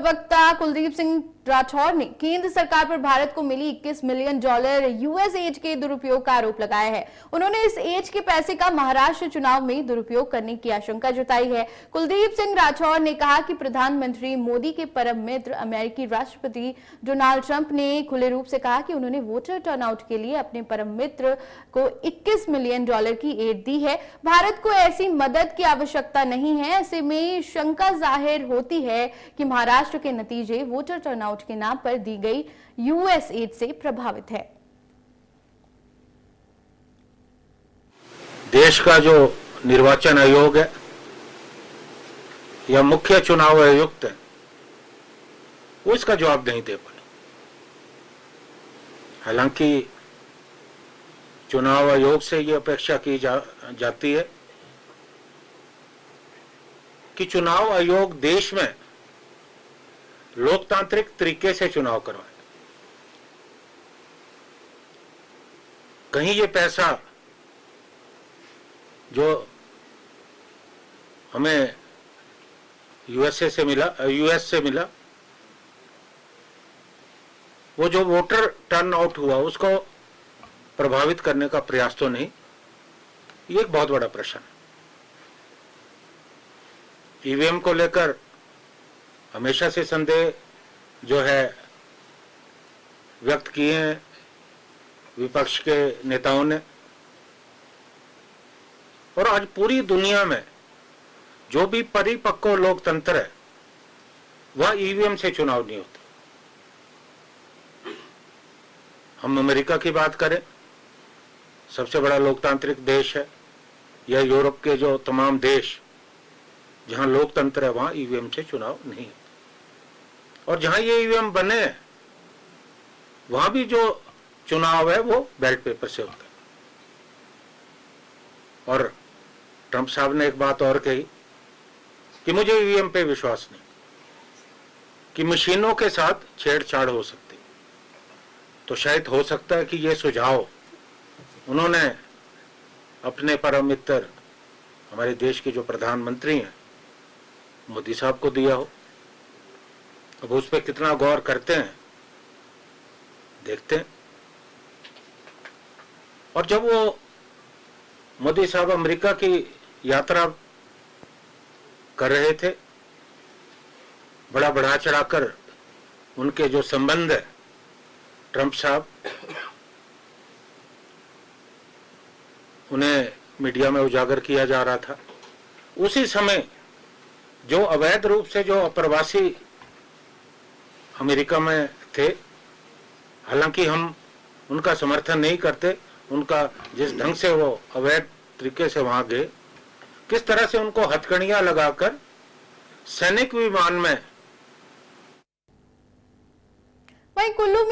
प्रवक्ता कुलदीप सिंह राठौर ने केंद्र सरकार पर भारत को मिली $21 मिलियन यूएस एड के दुरुपयोग का आरोप लगाया है। उन्होंने इस एड के पैसे का महाराष्ट्र चुनाव में दुरुपयोग करने की आशंका जताई है। कुलदीप सिंह राठौर ने कहा कि प्रधानमंत्री मोदी के परम मित्र अमेरिकी राष्ट्रपति डोनाल्ड ट्रंप ने खुले रूप से कहा कि उन्होंने वोटर टर्नआउट के लिए अपने परम मित्र को $21 मिलियन की एड दी है। भारत को ऐसी मदद की आवश्यकता नहीं है। ऐसे में शंका जाहिर होती है कि महाराष्ट्र के नतीजे वोटर टर्नआउट के नाम पर दी गई यूएस एड से प्रभावित है। देश का जो निर्वाचन आयोग है या मुख्य चुनाव आयुक्त है, वो इसका जवाब नहीं दे पाए। हालांकि चुनाव आयोग से ये अपेक्षा की जाती है कि चुनाव आयोग देश में लोकतांत्रिक तरीके से चुनाव करवाए। कहीं ये पैसा जो हमें यूएस से मिला, वो जो वोटर टर्न आउट हुआ उसको प्रभावित करने का प्रयास तो नहीं। ये एक बहुत बड़ा प्रश्न है। ईवीएम को लेकर हमेशा से संदेह जो है व्यक्त किए हैं विपक्ष के नेताओं ने, और आज पूरी दुनिया में जो भी परिपक्व लोकतंत्र है वह ईवीएम से चुनाव नहीं होता। हम अमेरिका की बात करें, सबसे बड़ा लोकतांत्रिक देश है, या यूरोप के जो तमाम देश जहां लोकतंत्र है वहां ईवीएम से चुनाव नहीं होता। और जहां ये ईवीएम बने वहां भी जो चुनाव है वो बैलेट पेपर से होता है। और ट्रंप साहब ने एक बात और कही कि मुझे ईवीएम पे विश्वास नहीं, कि मशीनों के साथ छेड़छाड़ हो सकती। तो शायद हो सकता है कि ये सुझाव उन्होंने अपने परम मित्र हमारे देश के जो प्रधानमंत्री हैं मोदी साहब को दिया हो। अब उस पर कितना गौर करते हैं देखते हैं। और जब वो मोदी साहब अमेरिका की यात्रा कर रहे थे, बड़ा बढ़ा चढ़ाकर उनके जो संबंध है ट्रंप साहब, उन्हें मीडिया में उजागर किया जा रहा था। उसी समय जो अवैध रूप से जो अप्रवासी अमेरिका में थे, हालांकि हम उनका समर्थन नहीं करते, उनका जिस ढंग से वो अवैध तरीके से वहां गए, किस तरह से उनको हथकड़ियां लगाकर सैनिक विमान में वहीं कुल्लू